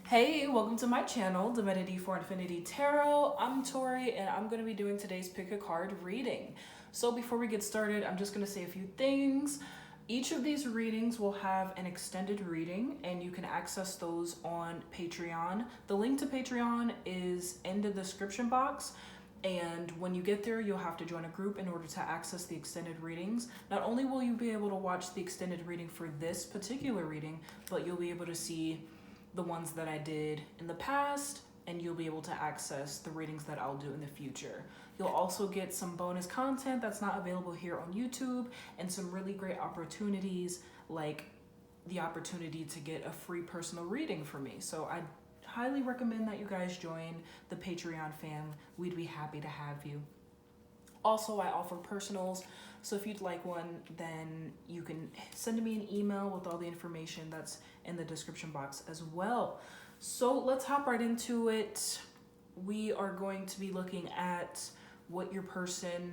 Hey, welcome to my channel, Divinity for Infinity Tarot. I'm Tori and I'm going to be doing today's pick a card reading. So before we get started, I'm just going to say a few things. Each of these readings will have an extended reading and you can access those on Patreon. The link to Patreon is in the description box. And when you get there, you'll have to join a group in order to access the extended readings. Not only will you be able to watch the extended reading for this particular reading, but you'll be able to see the ones that I did in the past, and you'll be able to access the readings that I'll do in the future. You'll also get some bonus content that's not available here on YouTube and some really great opportunities, like the opportunity to get a free personal reading from me. So I highly recommend that you guys join the Patreon fam. We'd be happy to have you. Also, I offer personals, so if you'd like one, then you can send me an email with all the information that's in the description box as well. So let's hop right into it. We are going to be looking at what your person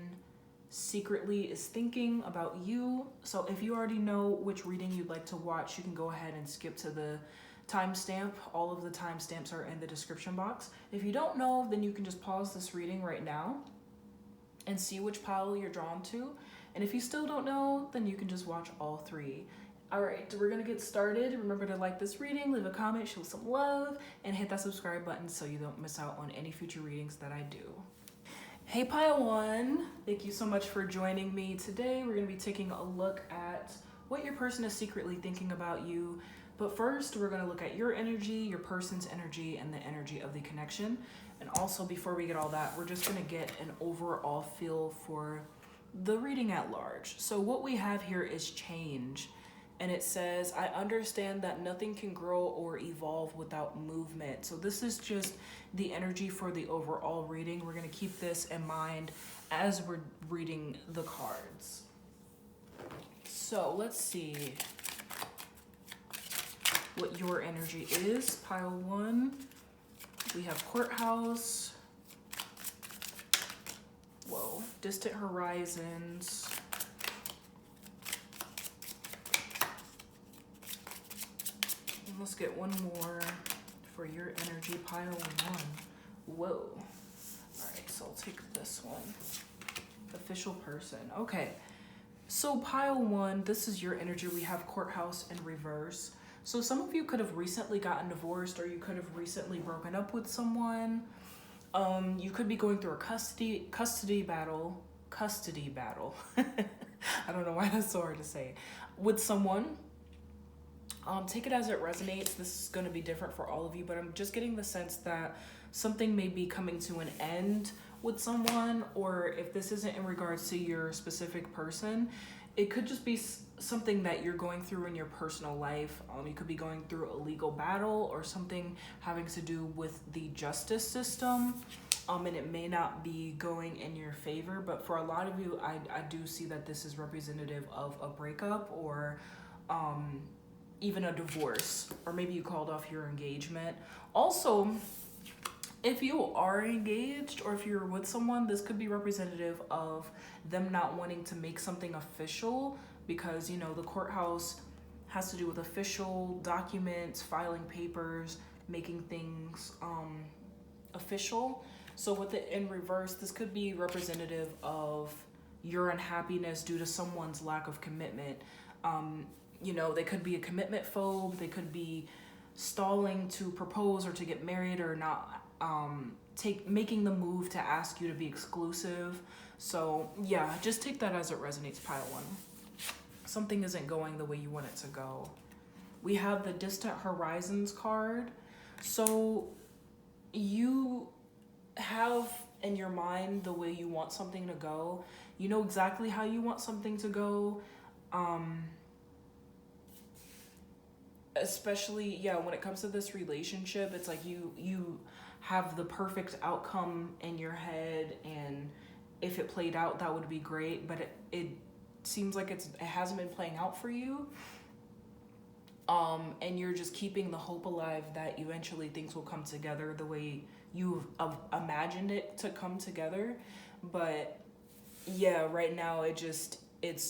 secretly is thinking about you. So if you already know which reading you'd like to watch, you can go ahead and skip to the timestamp. All of the timestamps are in the description box. If you don't know, then you can just pause this reading right now and see which pile you're drawn to. And if you still don't know, then you can just watch all three. All right, we're gonna get started. Remember to like this reading, leave a comment, show some love, and hit that subscribe button so you don't miss out on any future readings that I do. Hey pile one, thank you so much for joining me today. We're gonna be taking a look at what your person is secretly thinking about you. But first, we're gonna look at your energy, your person's energy, and the energy of the connection. And also, before we get all that, we're just gonna get an overall feel for the reading at large. So what we have here is change. And it says, I understand that nothing can grow or evolve without movement. So this is just the energy for the overall reading. We're gonna keep this in mind as we're reading the cards. So let's see what your energy is. Pile one, we have courthouse. Whoa, distant horizons. And let's get one more for your energy, pile one. Whoa. All right, so I'll take this one. Official person. Okay, so pile one, this is your energy. We have courthouse in reverse. So some of you could have recently gotten divorced, or you could have recently broken up with someone. You could be going through a custody battle. I don't know why that's so hard to say. With someone. Take it as it resonates. This is going to be different for all of you, but I'm just getting the sense that something may be coming to an end with someone, or if this isn't in regards to your specific person, it could just be something that you're going through in your personal life. You could be going through a legal battle or something having to do with the justice system. And it may not be going in your favor, but for a lot of you, I do see that this is representative of a breakup or even a divorce, or maybe you called off your engagement. Also, if you are engaged or if you're with someone, this could be representative of them not wanting to make something official, because you know the courthouse has to do with official documents, filing papers, making things official. So with it in reverse, this could be representative of your unhappiness due to someone's lack of commitment. You know, they could be a commitment phobe, they could be stalling to propose or to get married, or not making the move to ask you to be exclusive. So yeah, just take that as it resonates, pile one. Something isn't going the way you want it to go. We have the distant horizons card. So you have in your mind the way you want something to go. You know exactly how you want something to go. Especially, yeah, when it comes to this relationship, it's like you have the perfect outcome in your head, and if it played out, that would be great, but it seems like it hasn't been playing out for you. And you're just keeping the hope alive that eventually things will come together the way you've imagined it to come together. But yeah, right now it's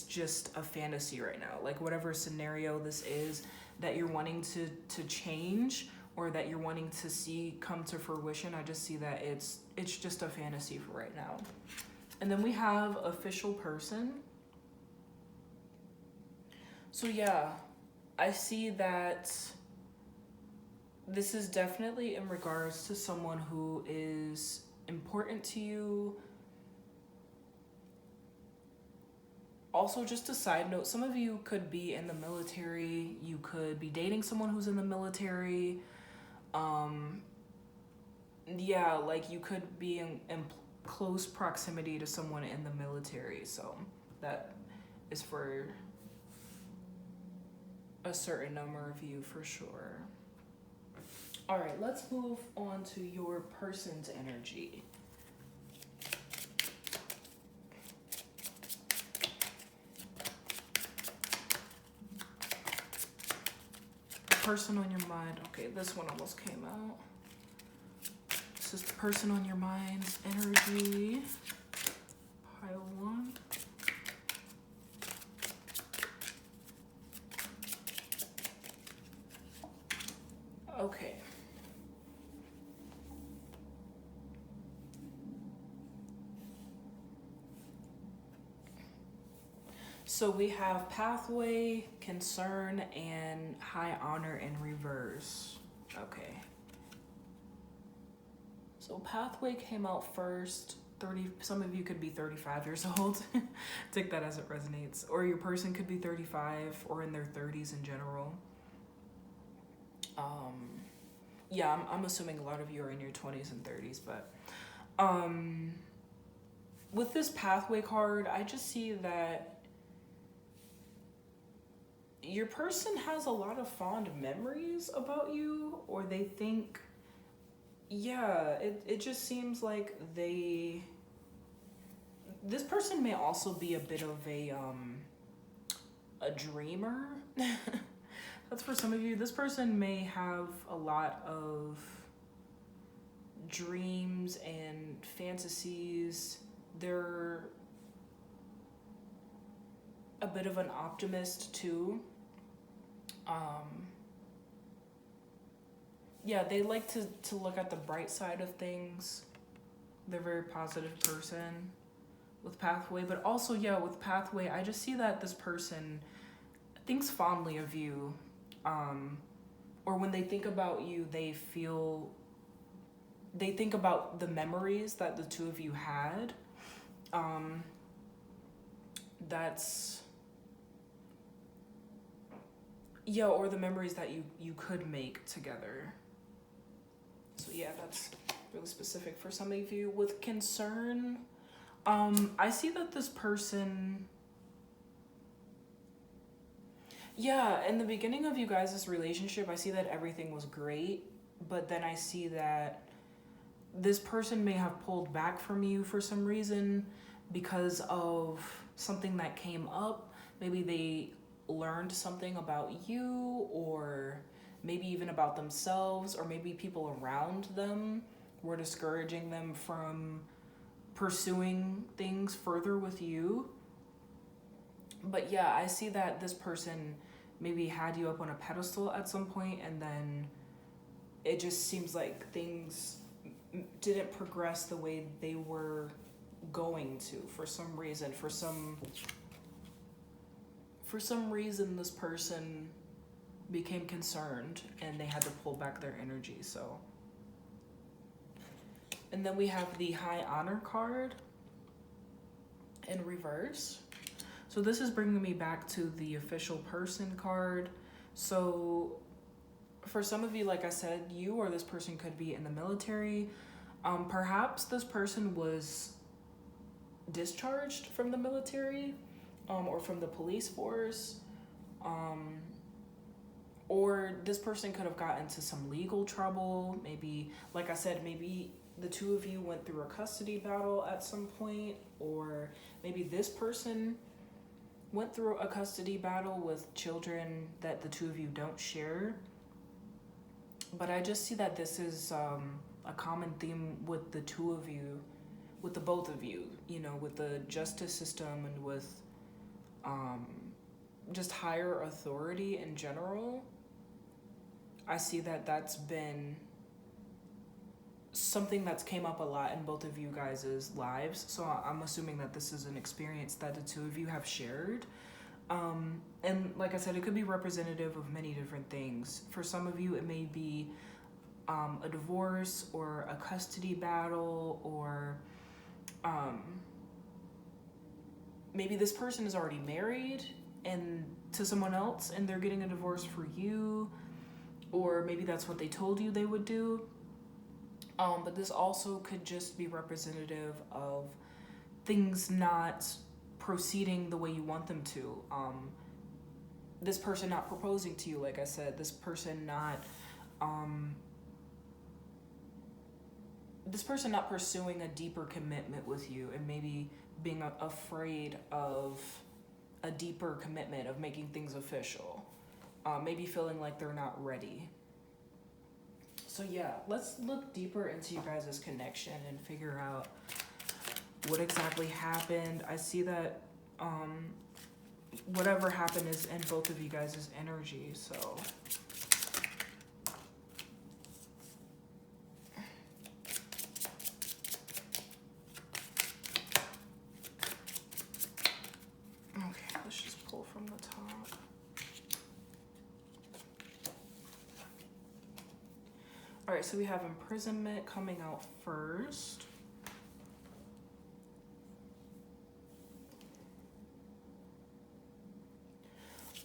just a fantasy right now. Like whatever scenario this is that you're wanting to change or that you're wanting to see come to fruition. I just see that it's just a fantasy for right now. And then we have official person. So yeah, I see that this is definitely in regards to someone who is important to you. Also, just a side note, some of you could be in the military. You could be dating someone who's in the military. Yeah, like you could be in close proximity to someone in the military. So that is for a certain number of you for sure. All right, let's move on to your person's energy. Person on your mind. Okay, this one almost came out. This is the person on your mind's energy. Pile 1. Okay. So we have pathway, concern, and high honor in reverse. Okay. So pathway came out first. 30. Some of you could be 35 years old. Take that as it resonates. Or your person could be 35 or in their 30s in general. Yeah, I'm assuming a lot of you are in your 20s and 30s, but with this pathway card, I just see that your person has a lot of fond memories about you, or they think, yeah, it just seems like this person may also be a bit of a dreamer. That's for some of you. This person may have a lot of dreams and fantasies. They're a bit of an optimist too. Yeah, they like to look at the bright side of things. They're a very positive person with pathway, but also, yeah, with pathway, I just see that this person thinks fondly of you. Or when they think about you, they think about the memories that the two of you had. Yeah, or the memories that you could make together. So yeah, that's really specific for some of you. With concern, I see that this person, yeah, in the beginning of you guys' relationship, I see that everything was great, but then I see that this person may have pulled back from you for some reason because of something that came up. Maybe they learned something about you, or maybe even about themselves, or maybe people around them were discouraging them from pursuing things further with you. But yeah, I see that this person maybe had you up on a pedestal at some point, and then it just seems like things didn't progress the way they were going to for some reason. For some reason, this person became concerned and they had to pull back their energy. So, and then we have the high honor card in reverse. So this is bringing me back to the official person card. So for some of you, like I said, you or this person could be in the military. Perhaps this person was discharged from the military, or from the police force, or this person could have gotten into some legal trouble. Maybe, like I said, maybe the two of you went through a custody battle at some point, or maybe this person went through a custody battle with children that the two of you don't share. But I just see that this is a common theme with the two of you, with the both of you, you know, with the justice system and with just higher authority in general. I see that that's been something that's came up a lot in both of you guys' lives. So I'm assuming that this is an experience that the two of you have shared. And like I said, it could be representative of many different things. For some of you, it may be a divorce or a custody battle, or maybe this person is already married and to someone else and they're getting a divorce for you, or maybe that's what they told you they would do. But this also could just be representative of things not proceeding the way you want them to. This person not proposing to you, like I said, this person not pursuing a deeper commitment with you, and maybe being afraid of a deeper commitment, of making things official. Maybe feeling like they're not ready. So yeah, let's look deeper into you guys' connection and figure out what exactly happened. I see that whatever happened is in both of you guys' energy, so. Okay, let's just pull from the top. All right, so we have imprisonment coming out first.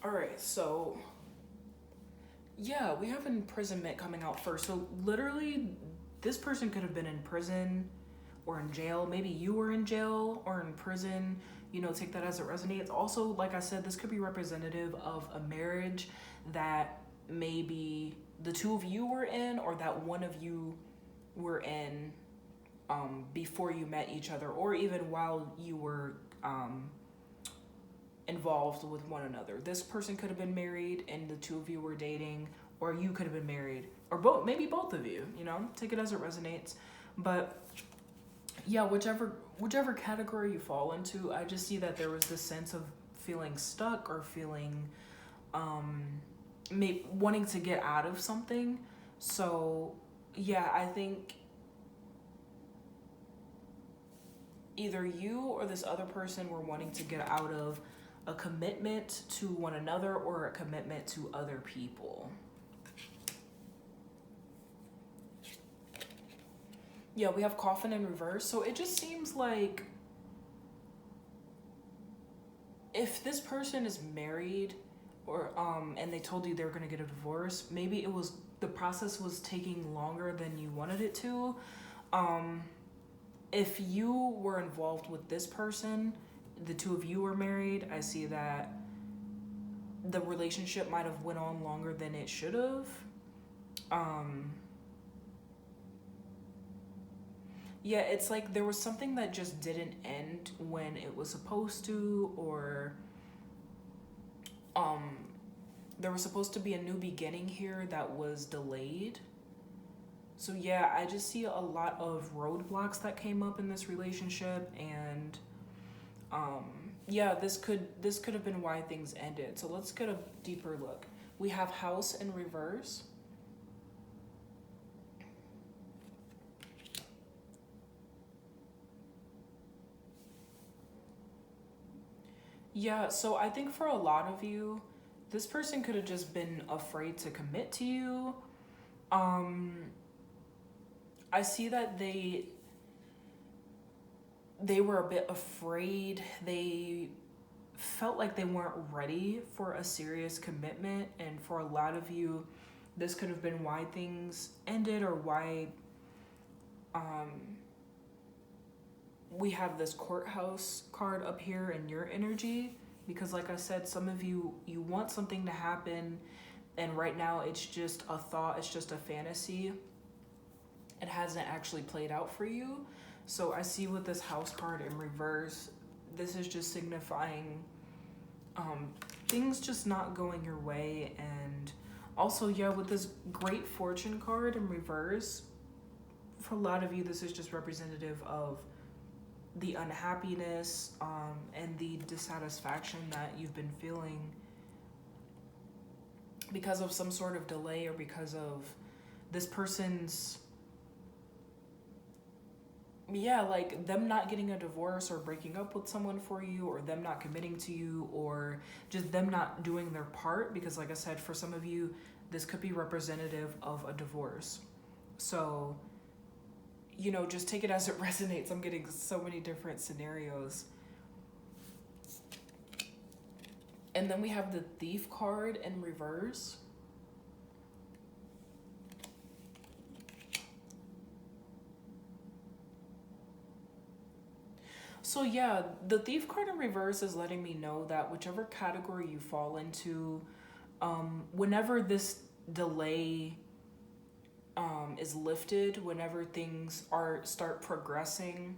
All right, so yeah, we have imprisonment coming out first. So literally, this person could have been in prison or in jail. Maybe you were in jail or in prison. You know, take that as it resonates. Also, like I said, this could be representative of a marriage that maybe the two of you were in, or that one of you were in before you met each other, or even while you were involved with one another. This person could have been married and the two of you were dating, or you could have been married, or both, maybe both of you, you know, take it as it resonates. But yeah, whichever category you fall into, I just see that there was this sense of feeling stuck, or feeling wanting to get out of something. So yeah, I think either you or this other person were wanting to get out of a commitment to one another, or a commitment to other people. Yeah, we have coffin in reverse. So it just seems like if this person is married, or and they told you they were going to get a divorce, maybe it was, the process was taking longer than you wanted it to. If you were involved with this person, the two of you were married, I see that the relationship might have went on longer than it should have. Yeah, it's like there was something that just didn't end when it was supposed to, or there was supposed to be a new beginning here that was delayed. So yeah, I just see a lot of roadblocks that came up in this relationship, and yeah, this could have been why things ended. So let's get a deeper look. We have house in reverse. Yeah, so I think for a lot of you, this person could have just been afraid to commit to you. I see that they were a bit afraid. They felt like they weren't ready for a serious commitment, and for a lot of you, this could have been why things ended, or why we have this courthouse card up here in your energy, because like I said, some of you want something to happen, and right now it's just a thought, it's just a fantasy. It hasn't actually played out for you. So I see with this house card in reverse, this is just signifying things just not going your way. And also, yeah, with this great fortune card in reverse, for a lot of you, this is just representative of the unhappiness and the dissatisfaction that you've been feeling because of some sort of delay, or because of this person's, yeah, like them not getting a divorce or breaking up with someone for you, or them not committing to you, or just them not doing their part. Because like I said, for some of you, this could be representative of a divorce. So, you know, just take it as it resonates. I'm getting so many different scenarios. And then we have the Thief card in reverse. So yeah, the Thief card in reverse is letting me know that whichever category you fall into, whenever this delay is lifted, whenever things start progressing,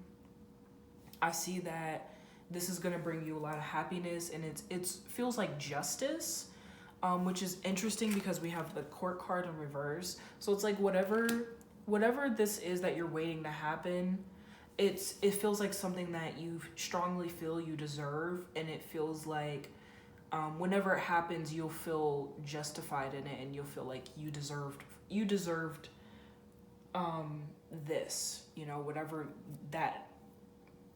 I see that this is going to bring you a lot of happiness, and it feels like justice, which is interesting because we have the Court card in reverse. So it's like whatever this is that you're waiting to happen, it feels like something that you strongly feel you deserve, and it feels like whenever it happens, you'll feel justified in it, and you'll feel like you deserved this, you know, whatever that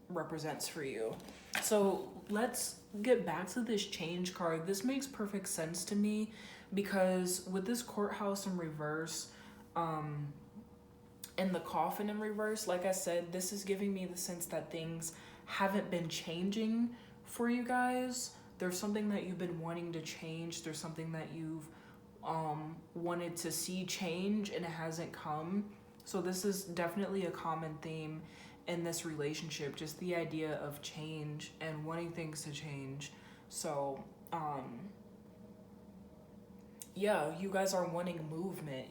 represents for you. So let's get back to this Change card. This makes perfect sense to me because with this Courthouse in reverse, and the Coffin in reverse, like I said, this is giving me the sense that things haven't been changing for you guys. There's something that you've been wanting to change. There's something that you've wanted to see change, and it hasn't come. So this is definitely a common theme in this relationship, just the idea of change and wanting things to change. So yeah, you guys are wanting movement.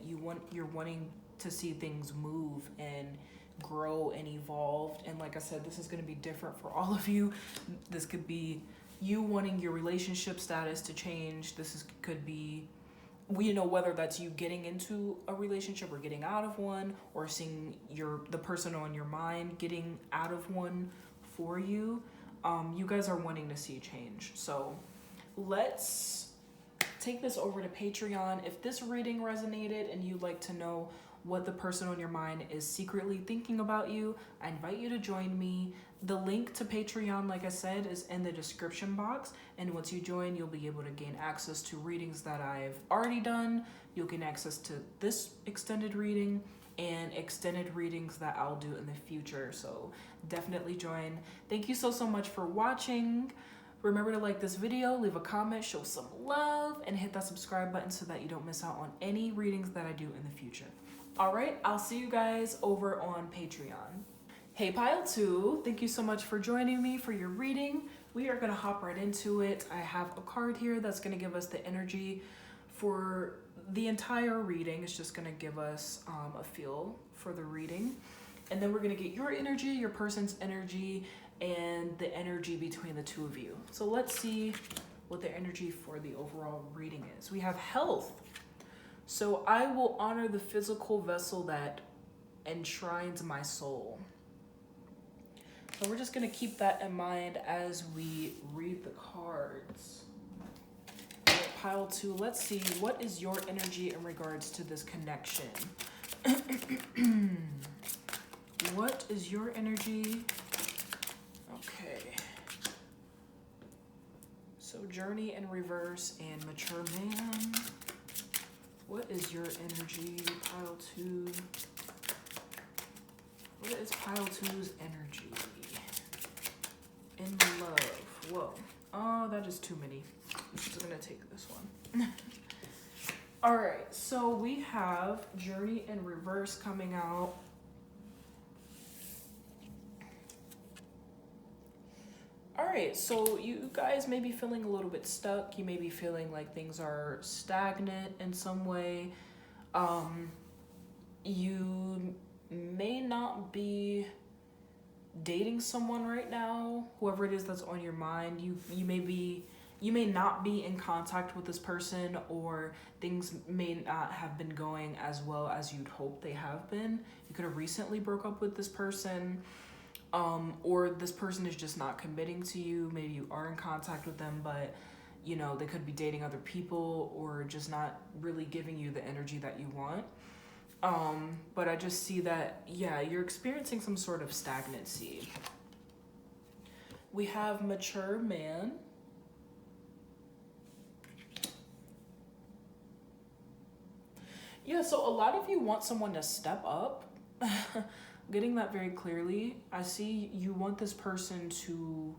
You're wanting to see things move and grow and evolve. And like I said, this is going to be different for all of you. This could be you wanting your relationship status to change. Could be, you know, whether that's you getting into a relationship or getting out of one, or seeing the person on your mind getting out of one for you. You guys are wanting to see change. So let's take this over to Patreon. If this reading resonated and you'd like to know what the person on your mind is secretly thinking about you, I invite you to join me. The link to Patreon, like I said, is in the description box. And once you join, you'll be able to gain access to readings that I've already done. You'll gain access to this extended reading and extended readings that I'll do in the future. So definitely join. Thank you so much for watching. Remember to like this video, leave a comment, show some love, and hit that subscribe button so that you don't miss out on any readings that I do in the future. All right, I'll see you guys over on Patreon. Hey Pile 2, thank you so much for joining me for your reading. We are gonna hop right into it. I have a card here that's gonna give us the energy for the entire reading. It's just gonna give us a feel for the reading. And then we're gonna get your energy, your person's energy, and the energy between the two of you. So let's see what the energy for the overall reading is. We have health. So I will honor the physical vessel that enshrines my soul. So we're just going to keep that in mind as we read the cards. All right, Pile 2, let's see, what is your energy in regards to this connection? What is your energy? Okay. So Journey in reverse and Mature Man. What is your energy, Pile 2? What is Pile 2's energy? In love. Whoa. Oh, that is too many. I'm just gonna take this one. All right, so we have Journey in reverse coming out. All right, so you guys may be feeling a little bit stuck. You may be feeling like things are stagnant in some way. You may not be dating someone right now, whoever it is that's on your mind. You may not be in contact with this person, or things may not have been going as well as you'd hope they have been. You could have recently broke up with this person. Or this person is just not committing to you. Maybe you are in contact with them, but you know, they could be dating other people or just not really giving you the energy that you want. But I just see that, yeah, you're experiencing some sort of stagnancy. We have mature man. Yeah, so a lot of you want someone to step up. Getting that very clearly. I see you want this person to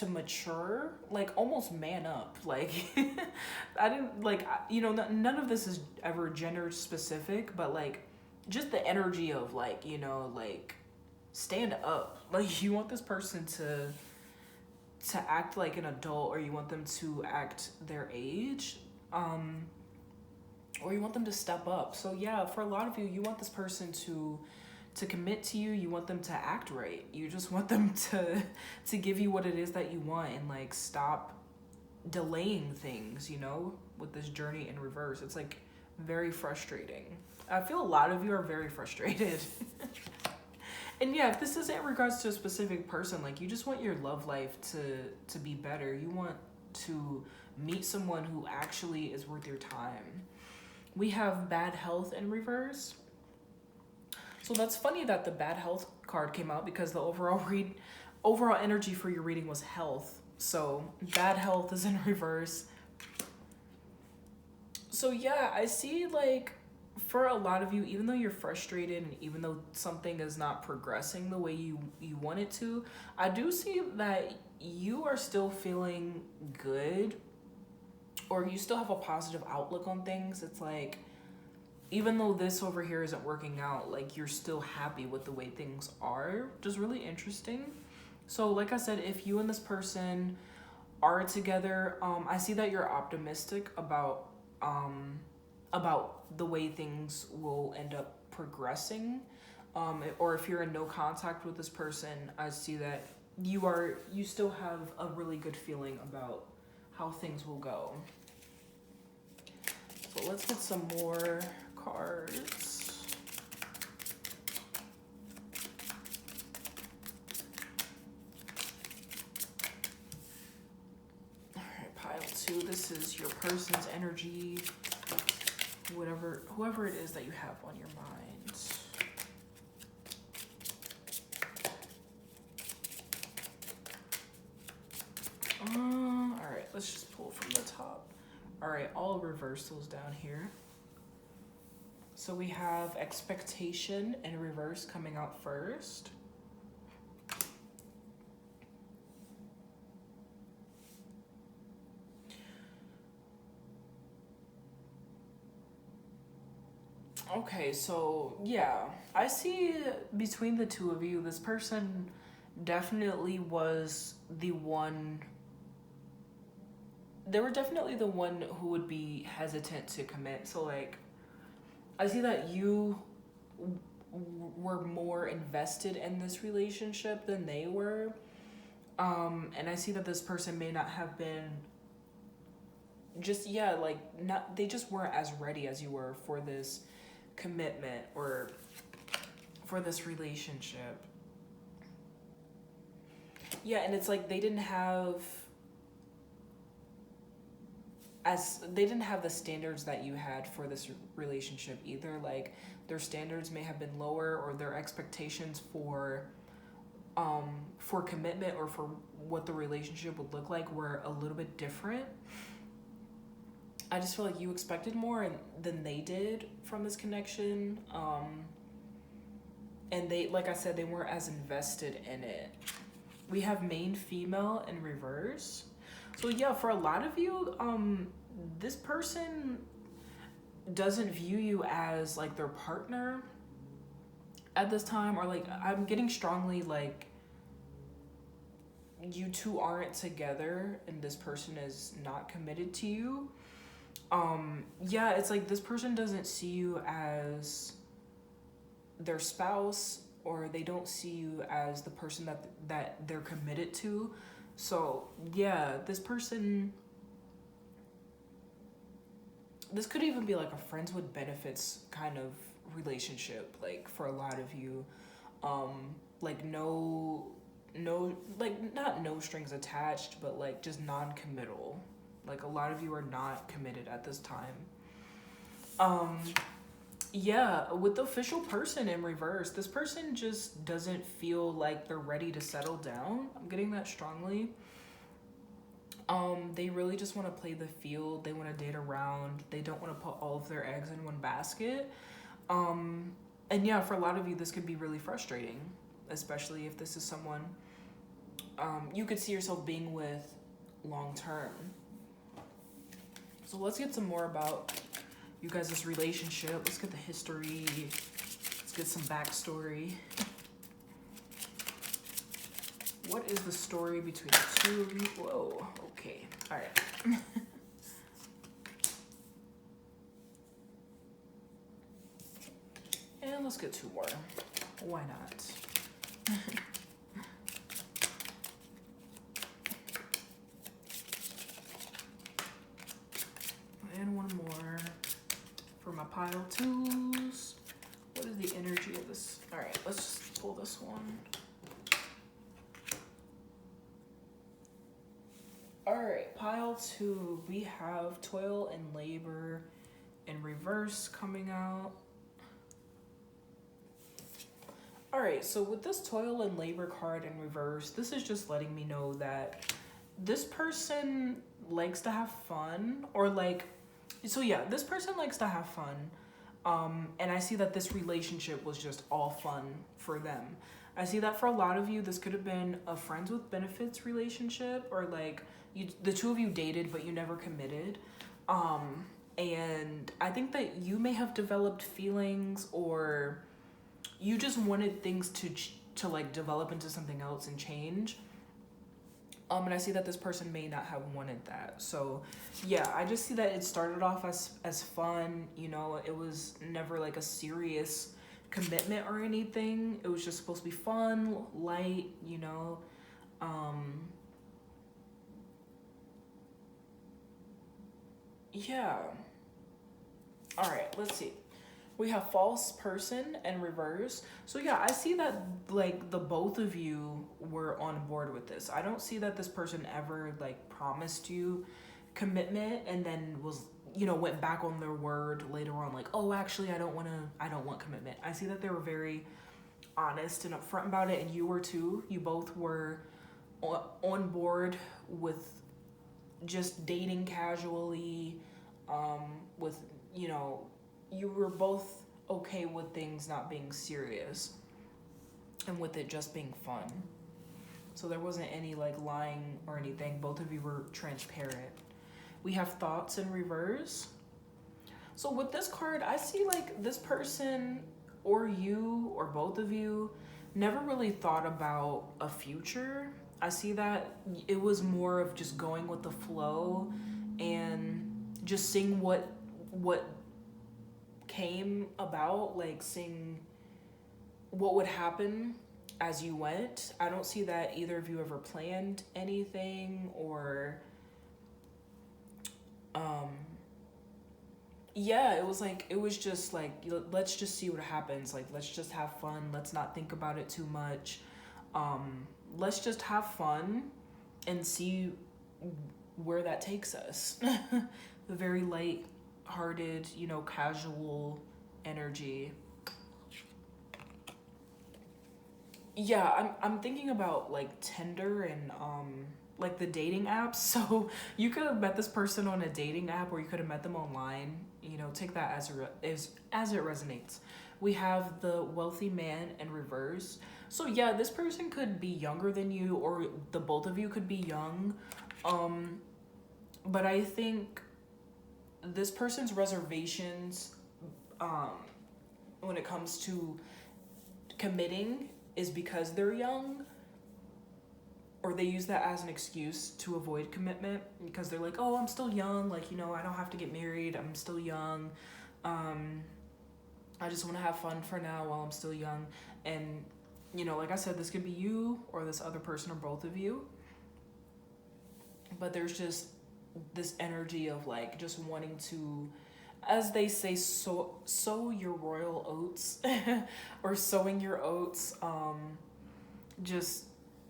mature, like almost man up. Like I didn't like, you know, none of this is ever gender specific, but like just the energy of like, you know, like stand up. Like you want this person to act like an adult, or you want them to act their age, or you want them to step up. So yeah, for a lot of you, you want this person to commit to you. You want them to act right. You just want them to give you what it is that you want, and like stop delaying things, you know, with this journey in reverse. It's like very frustrating. I feel a lot of you are very frustrated. And yeah, if this is in regards to a specific person, like you just want your love life to be better. You want to meet someone who actually is worth your time. We have bad health in reverse. So that's funny that the bad health card came out, because the overall energy for your reading was health. So bad health is in reverse. So yeah, I see like for a lot of you, even though you're frustrated and even though something is not progressing the way you want it to, I do see that you are still feeling good, or you still have a positive outlook on things. It's like, even though this over here isn't working out, like you're still happy with the way things are, which is really interesting. So like I said, if you and this person are together, I see that you're optimistic about the way things will end up progressing. Or if you're in no contact with this person, I see that you still have a really good feeling about how things will go. So let's get some more cards. All right, pile 2. This is your person's energy, whoever it is that you have on your mind. All right, let's just pull from the top. All right, I'll reverse those down here. So we have expectation in reverse coming out first. Okay, so yeah, I see between the two of you, this person definitely was the one. They were definitely the one who would be hesitant to commit. So like, I see that you were more invested in this relationship than they were. And I see that this person may not have been they just weren't as ready as you were for this commitment or for this relationship. Yeah, and it's like they didn't have the standards that you had for this relationship either. Like their standards may have been lower, or their expectations for commitment or for what the relationship would look like were a little bit different. I just feel like you expected more than they did from this connection. And they, like I said, they weren't as invested in it. We have main female in reverse. So yeah, for a lot of you, this person doesn't view you as like their partner at this time, or like I'm getting strongly like you two aren't together and this person is not committed to you. Yeah, it's like this person doesn't see you as their spouse, or they don't see you as the person that they're committed to. So yeah, this person, this could even be like a friends with benefits kind of relationship, like for a lot of you. Like no no, like, not no strings attached, but like just non-committal. Like a lot of you are not committed at this time. Yeah, with the official person in reverse, this person just doesn't feel like they're ready to settle down. I'm getting that strongly. They really just want to play the field. They want to date around. They don't want to put all of their eggs in one basket. And yeah, for a lot of you, this could be really frustrating, especially if this is someone you could see yourself being with long term. So let's get some more about you guys' relationship. Let's get the history. Let's get some backstory. What is the story between the two of you? Whoa, okay, all right. And let's get two more. Why not? And one more for my pile twos. What is the energy of this? All right, let's just pull this one. All right, pile two, we have toil and labor in reverse coming out. All right, so with this toil and labor card in reverse, this is just letting me know that this person likes to have fun, or like, so yeah, this person likes to have fun. And I see that this relationship was just all fun for them. I see that for a lot of you, this could have been a friends with benefits relationship, or like the two of you dated, but you never committed. And I think that you may have developed feelings, or you just wanted things to like develop into something else and change. And I see that this person may not have wanted that. So yeah, I just see that it started off as fun, you know, it was never like a serious commitment or anything. It was just supposed to be fun, light, you know. Yeah. All right, let's see. We have false person and reverse. So yeah, I see that like the both of you were on board with this. I don't see that this person ever like promised you commitment and then was, you know, went back on their word later on, like, oh, actually I don't want commitment. I see that they were very honest and upfront about it, and you were too. You both were on board with just dating casually, with, you know, you were both okay with things not being serious and with it just being fun. So there wasn't any like lying or anything. Both of you were transparent. We have thoughts in reverse. So with this card, I see like this person or you or both of you never really thought about a future. I see that it was more of just going with the flow and just seeing what came about, like seeing what would happen as you went. I don't see that either of you ever planned anything, or yeah, it was just like, let's just see what happens, like let's just have fun, let's not think about it too much, let's just have fun and see where that takes us. The very light-hearted, you know, casual energy. Yeah, I'm thinking about like Tinder and like the dating apps. So you could have met this person on a dating app, or you could have met them online. You know, take that as it resonates. We have the wealthy man in reverse. So yeah, this person could be younger than you, or the both of you could be young. But I think this person's reservations when it comes to committing is because they're young, or they use that as an excuse to avoid commitment, because they're like, oh, I'm still young, like, you know, I don't have to get married, I'm still young, I just want to have fun for now while I'm still young. And, you know, like I said, this could be you or this other person or both of you, but there's just this energy of like just wanting to, as they say, sow your royal oats or sowing your oats, just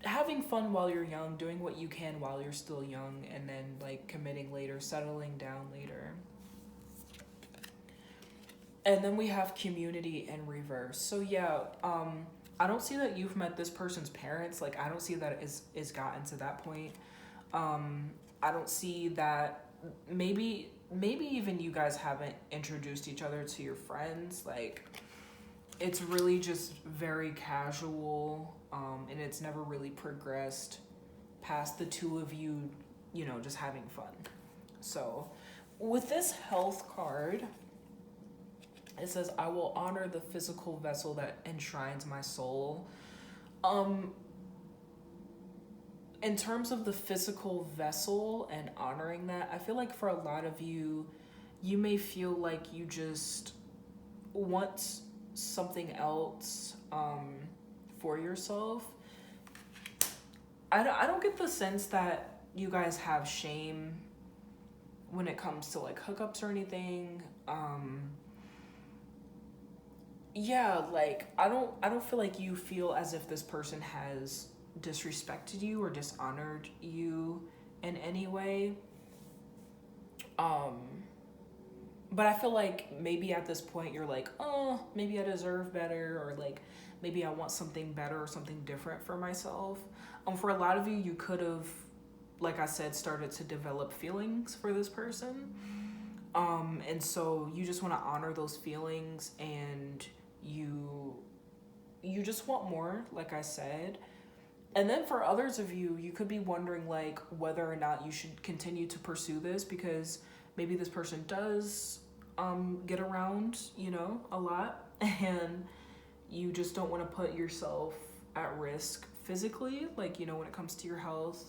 having fun while you're young, doing what you can while you're still young, and then like committing later, settling down later. And then we have community in reverse. So yeah, I don't see that you've met this person's parents. Like, I don't see that is gotten to that point. I don't see that. Maybe even you guys haven't introduced each other to your friends. Like, it's really just very casual, and it's never really progressed past the two of you, you know, just having fun. So with this health card, it says, I will honor the physical vessel that enshrines my soul. In terms of the physical vessel and honoring that, I feel like for a lot of you, you may feel like you just want something else for yourself. I don't get the sense that you guys have shame when it comes to like hookups or anything. Yeah, like I don't feel like you feel as if this person has disrespected you or dishonored you in any way. But I feel like maybe at this point you're like, oh, maybe I deserve better, or like maybe I want something better or something different for myself. For a lot of you, you could have, like I said, started to develop feelings for this person. And so you just want to honor those feelings, and you just want more, like I said. And then for others of you, you could be wondering like whether or not you should continue to pursue this, because maybe this person does get around, you know, a lot, and you just don't want to put yourself at risk physically, like, you know, when it comes to your health.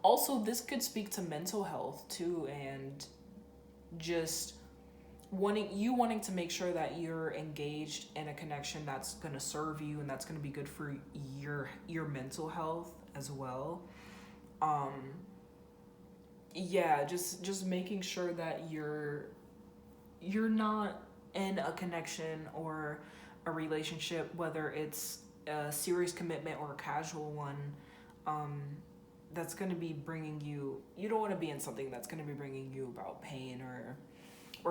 Also, this could speak to mental health too, and just wanting to make sure that you're engaged in a connection that's going to serve you and that's going to be good for your mental health as well. Yeah, just making sure that you're not in a connection or a relationship, whether it's a serious commitment or a casual one, that's going to be bringing you don't want to be in something that's going to be bringing you about pain or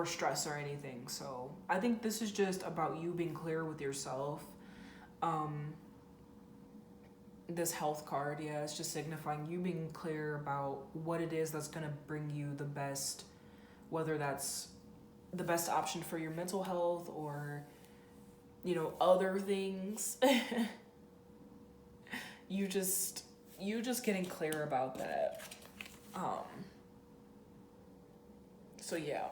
stress or anything. So I think this is just about you being clear with yourself. This health card, yeah, it's just signifying you being clear about what it is that's going to bring you the best, whether that's the best option for your mental health or, you know, other things. you just getting clear about that. So yeah.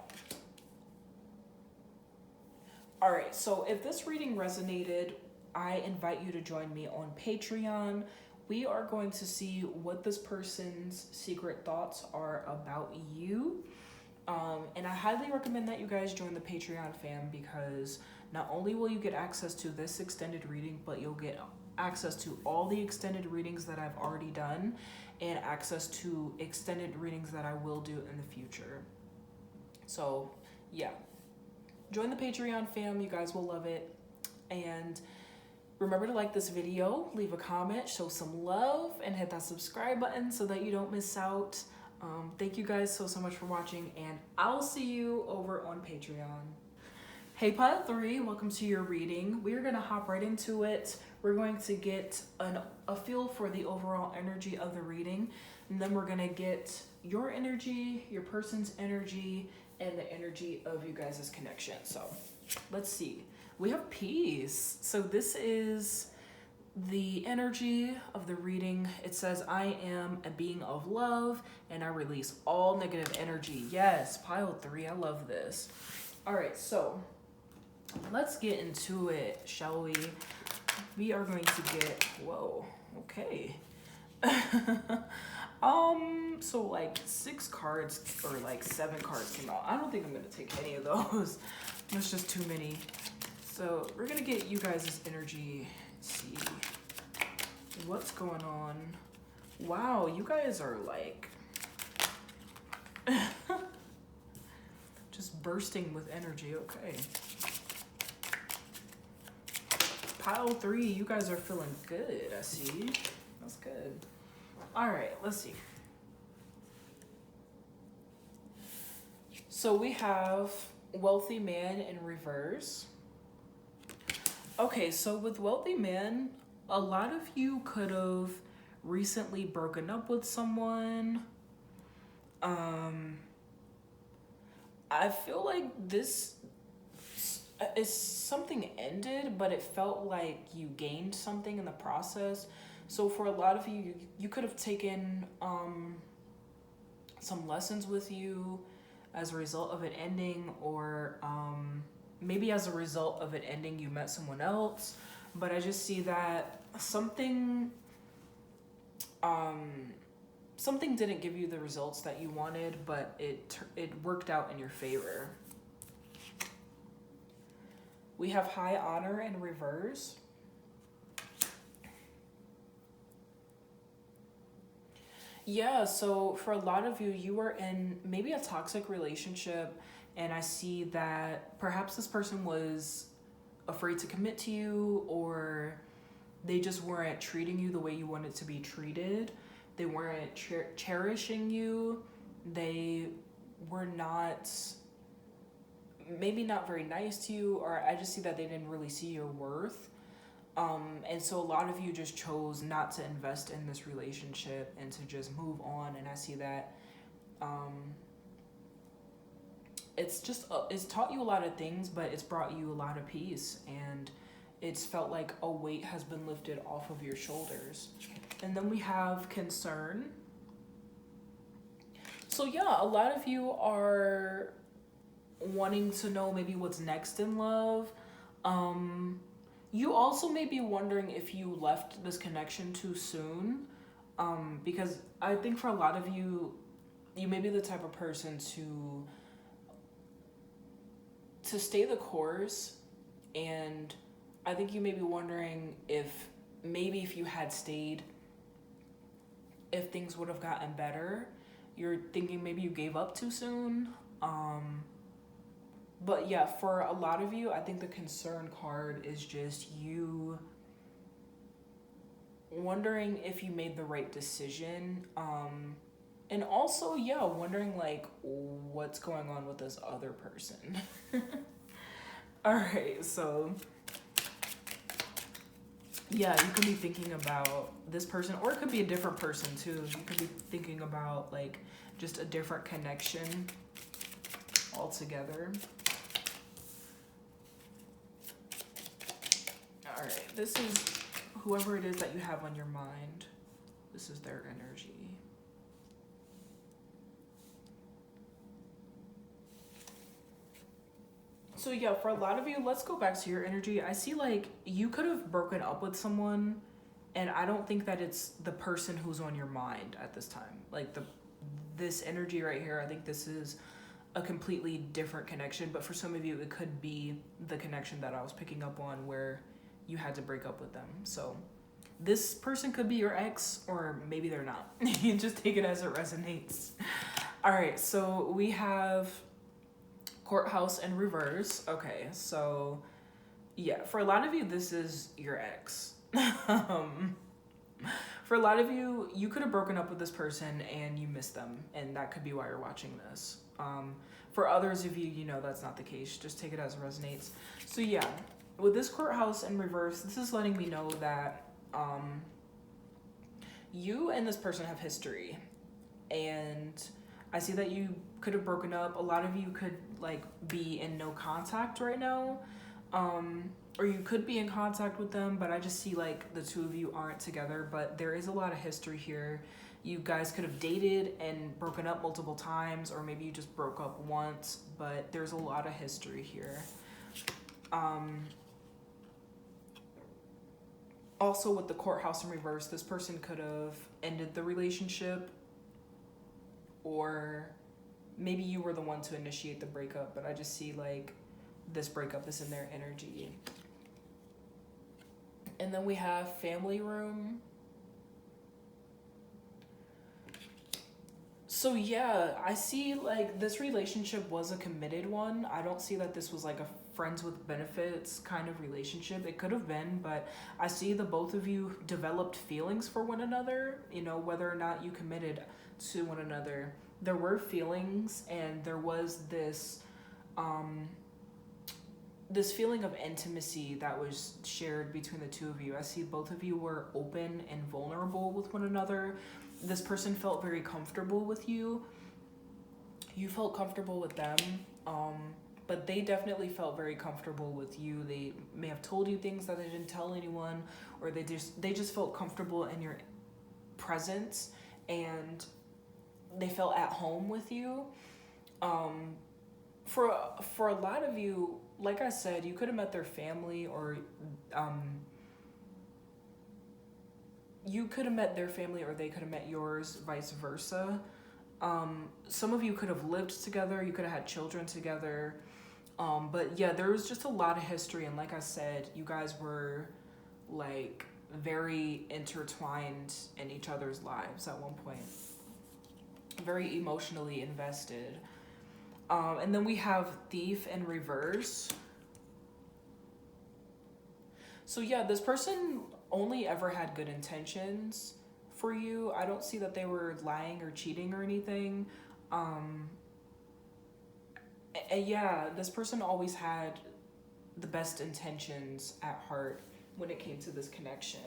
All right, so if this reading resonated, I invite you to join me on Patreon. We are going to see what this person's secret thoughts are about you. And I highly recommend that you guys join the Patreon fam, because not only will you get access to this extended reading, but you'll get access to all the extended readings that I've already done and access to extended readings that I will do in the future. So yeah, join the Patreon fam. You guys will love it. And remember to like this video, leave a comment, show some love, and hit that subscribe button so that you don't miss out. Thank you guys so much for watching, and I'll see you over on Patreon. Hey Pile 3, welcome to your reading. We're going to hop right into it. We're going to get a feel for the overall energy of the reading, and then we're going to get your energy, your person's energy, and the energy of you guys' connection. So let's see. We have peace. So this is the energy of the reading. It says, I am a being of love and I release all negative energy. Yes, Pile 3, I love this. All right, so let's get into it, shall we? We are going to get, whoa, okay. So like 6 cards or like 7 cards came out. I don't think I'm gonna take any of those. There's just too many. So we're gonna get you guys' energy. Let's see what's going on. Wow, you guys are like just bursting with energy. Okay. pile 3, you guys are feeling good, I see. That's good. All right, let's see. So we have wealthy man in reverse. Okay, so with wealthy man, a lot of you could have recently broken up with someone. I feel like this is something ended, but it felt like you gained something in the process. So for a lot of you, you could have taken some lessons with you as a result of it ending, or maybe as a result of it ending, you met someone else. But I just see that something didn't give you the results that you wanted, but it worked out in your favor. We have high honor in reverse. Yeah, so for a lot of you, you were in maybe a toxic relationship, and I see that perhaps this person was afraid to commit to you, or they just weren't treating you the way you wanted to be treated. They weren't cherishing you. They were not, maybe not very nice to you, or I just see that they didn't really see your worth. And so a lot of you just chose not to invest in this relationship and to just move on. And I see that it's taught you a lot of things, but it's brought you a lot of peace, and it's felt like a weight has been lifted off of your shoulders. And then we have concern. So yeah, a lot of you are wanting to know maybe what's next in love. You also may be wondering if you left this connection too soon, because I think for a lot of you, you may be the type of person to stay the course, and I think you may be wondering if maybe if you had stayed, if things would have gotten better. You're thinking maybe you gave up too soon. But yeah, for a lot of you, I think the concern card is just you wondering if you made the right decision. And also, yeah, wondering like what's going on with this other person. All right, so yeah, you could be thinking about this person, or it could be a different person too. You could be thinking about like just a different connection altogether. All right, this is whoever it is that you have on your mind. This is their energy. So yeah, for a lot of you, let's go back to your energy. I see like you could have broken up with someone, and I don't think that it's the person who's on your mind at this time. Like this energy right here, I think this is a completely different connection, but for some of you, it could be the connection that I was picking up on where you had to break up with them. So this person could be your ex, or maybe they're not. You just take it as it resonates. All right, so we have courthouse in reverse. Okay, so yeah, for a lot of you, this is your ex. For a lot of you, you could have broken up with this person and you missed them, and that could be why you're watching this. For others of you, you know that's not the case. Just take it as it resonates. So yeah, with this courthouse in reverse, this is letting me know that you and this person have history, and I see that you could have broken up. A lot of you could like be in no contact right now, or you could be in contact with them, but I just see like the two of you aren't together, but there is a lot of history here. You guys could have dated and broken up multiple times, or maybe you just broke up once, but there's a lot of history here. Also with the courthouse in reverse, this person could have ended the relationship, or maybe you were the one to initiate the breakup, but I just see like this breakup is in their energy. And then we have family room. So yeah, I see like this relationship was a committed one. I don't see that this was like a friends with benefits kind of relationship. It could have been, but I see the both of you developed feelings for one another, you know, whether or not you committed to one another. There were feelings and there was um this feeling of intimacy that was shared between the two of you. I see both of you were open and vulnerable with one another. This person felt very comfortable with you. You felt comfortable with them. But they definitely felt very comfortable with you. They may have told you things that they didn't tell anyone, or they just felt comfortable in your presence, and they felt at home with you. Um, for a lot of you, like I said, you could have met their family, or um, you could have met their family, or they could have met yours, vice versa. Some of you could have lived together. You could have had children together. But yeah, there was just a lot of history, and like I said, you guys were like very intertwined in each other's lives at one point, very emotionally invested. And then we have Thief in reverse. So yeah, this person only ever had good intentions for you. I don't see that they were lying or cheating or anything. And yeah, this person always had the best intentions at heart when it came to this connection.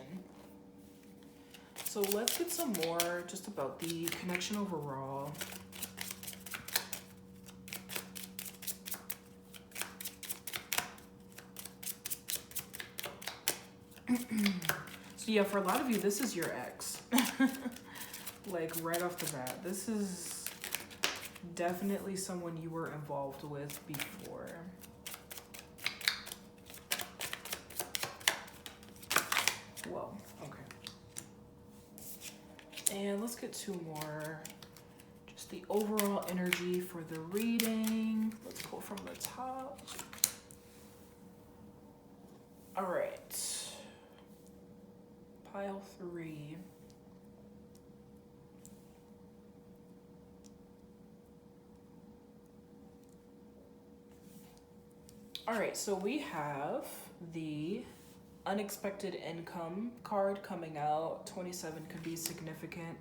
So let's get some more just about the connection overall. So yeah, for a lot of you, this is your ex. Like right off the bat, this is definitely someone you were involved with before. Whoa, okay. And let's get two more. Just the overall energy for the reading. Let's pull from the top. All right. Pile 3. All right, so we have the unexpected income card coming out. 27 could be significant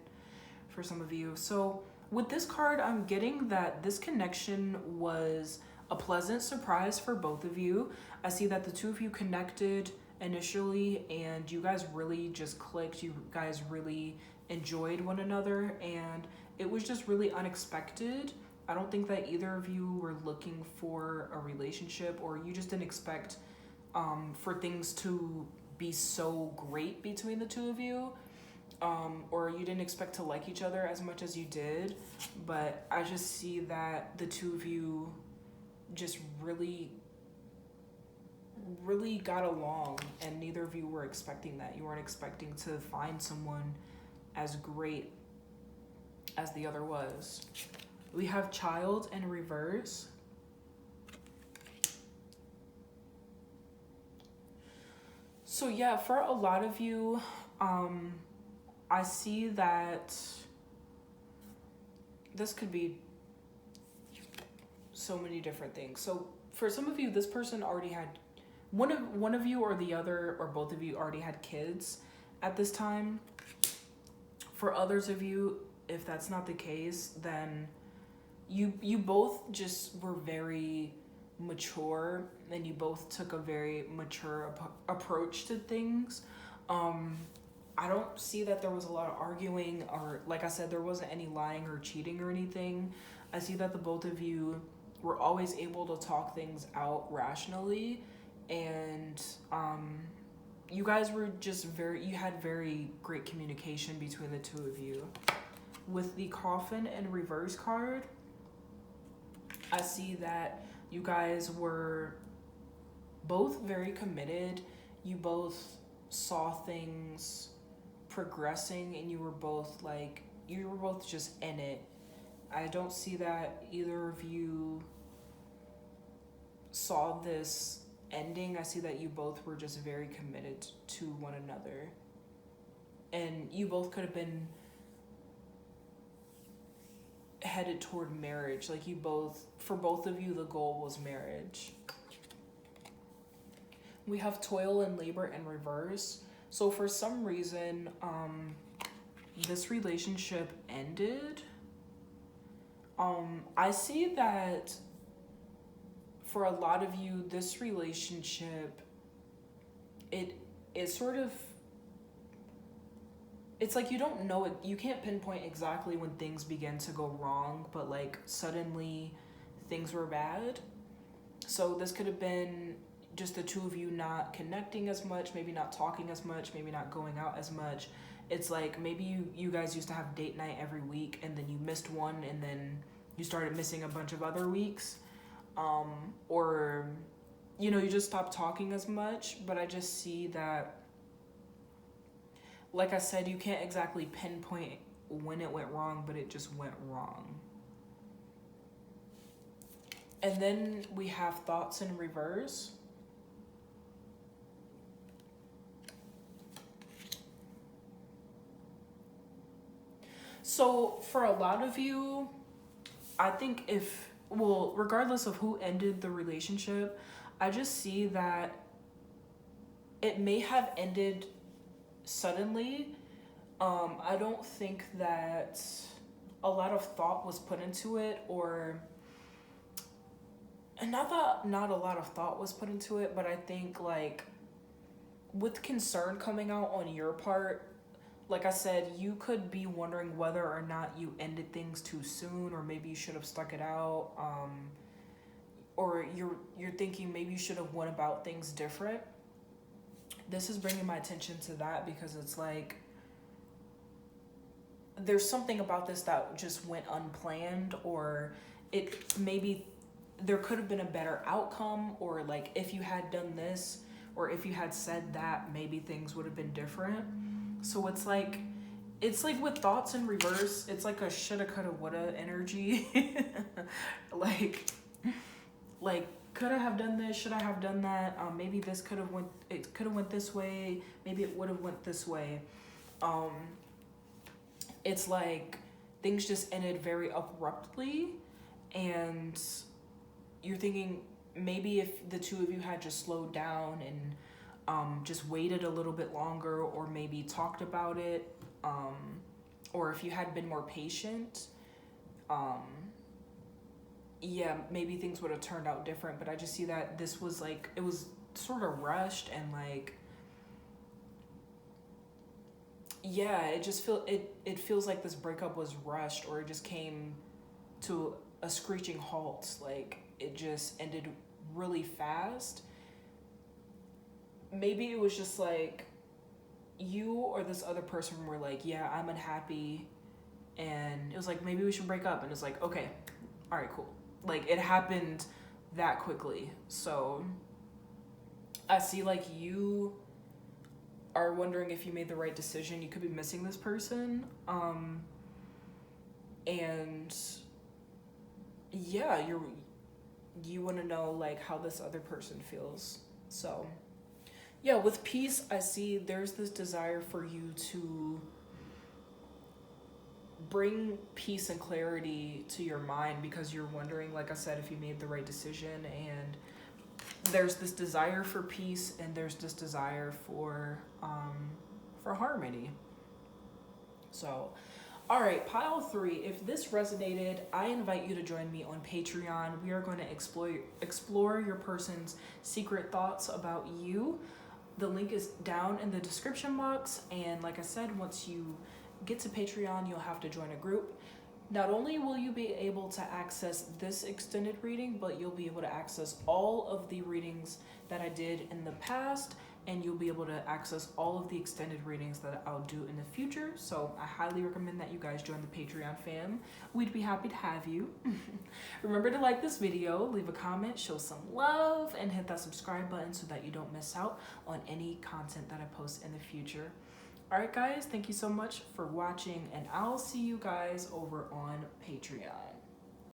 for some of you. So with this card, I'm getting that this connection was a pleasant surprise for both of you. I see that the two of you connected initially and you guys really just clicked. You guys really enjoyed one another and it was just really unexpected. I don't think that either of you were looking for a relationship, or you just didn't expect for things to be so great between the two of you, or you didn't expect to like each other as much as you did. But I just see that the two of you just really got along, and neither of you were expecting that. You weren't expecting to find someone as great as the other was. We have Child in reverse. So yeah, for a lot of you, I see that this could be so many different things. So for some of you, this person already had one of you or the other or both of you already had kids at this time. For others of you, if that's not the case, then you both just were very mature and you both took a very mature approach to things. I don't see that there was a lot of arguing, or like I said, there wasn't any lying or cheating or anything. I see that the both of you were always able to talk things out rationally, and you guys were just you had very great communication between the two of you. With the Coffin and reverse card, I see that you guys were both very committed. You both saw things progressing and you were both just in it. I don't see that either of you saw this ending. I see that you both were just very committed to one another. And you both could have been headed toward marriage. Like for both of you, the goal was marriage. We have toil and labor in reverse. So for some reason, this relationship ended. I see that for a lot of you, this relationship, it sort of, it's like you don't know it, you can't pinpoint exactly when things began to go wrong, but like suddenly things were bad. So this could have been just the two of you not connecting as much, maybe not talking as much, maybe not going out as much. It's like maybe you guys used to have date night every week, and then you missed one, and then you started missing a bunch of other weeks. Or, you know, you just stopped talking as much. But I just see that, like I said, you can't exactly pinpoint when it went wrong, but it just went wrong. And then we have thoughts in reverse. So for a lot of you, I think regardless of who ended the relationship, I just see that it may have ended suddenly. I don't think that a lot of thought was put into it, and not that not a lot of thought was put into it, but I think like with concern coming out on your part, like I said, you could be wondering whether or not you ended things too soon, or maybe you should have stuck it out, or you're thinking maybe you should have went about things different. This is bringing my attention to that because it's like there's something about this that just went unplanned, or it maybe there could have been a better outcome, or like if you had done this or if you had said that, maybe things would have been different. So it's like with thoughts in reverse, it's like a shoulda, coulda, woulda energy. like could I have done this? Should I have done that? Maybe this could have went this way. Maybe it would have went this way. It's like things just ended very abruptly, and you're thinking maybe if the two of you had just slowed down and just waited a little bit longer, or maybe talked about it, or if you had been more patient, yeah, maybe things would have turned out different. But I just see that this was like, it was sort of rushed, and like, yeah, it feels like this breakup was rushed, or it just came to a screeching halt. Like it just ended really fast. Maybe it was just like you or this other person were like, yeah, I'm unhappy, and it was like, maybe we should break up, and it's like, okay, all right, cool. Like it happened that quickly. So I see like you are wondering if you made the right decision. You could be missing this person, and yeah, you want to know like how this other person feels. So yeah, with peace, I see there's this desire for you to bring peace and clarity to your mind, because you're wondering, like I said, if you made the right decision. And there's this desire for peace, and there's this desire for harmony. So all right, pile 3. If this resonated, I invite you to join me on Patreon. We are going to explore your person's secret thoughts about you. The link is down in the description box. And like I said, once you get to Patreon, you'll have to join a group. Not only will you be able to access this extended reading, but you'll be able to access all of the readings that I did in the past, and you'll be able to access all of the extended readings that I'll do in the future. So I highly recommend that you guys join the Patreon fam. We'd be happy to have you. Remember to like this video, leave a comment, show some love, and hit that subscribe button so that you don't miss out on any content that I post in the future. All right, guys, thank you so much for watching, and I'll see you guys over on Patreon.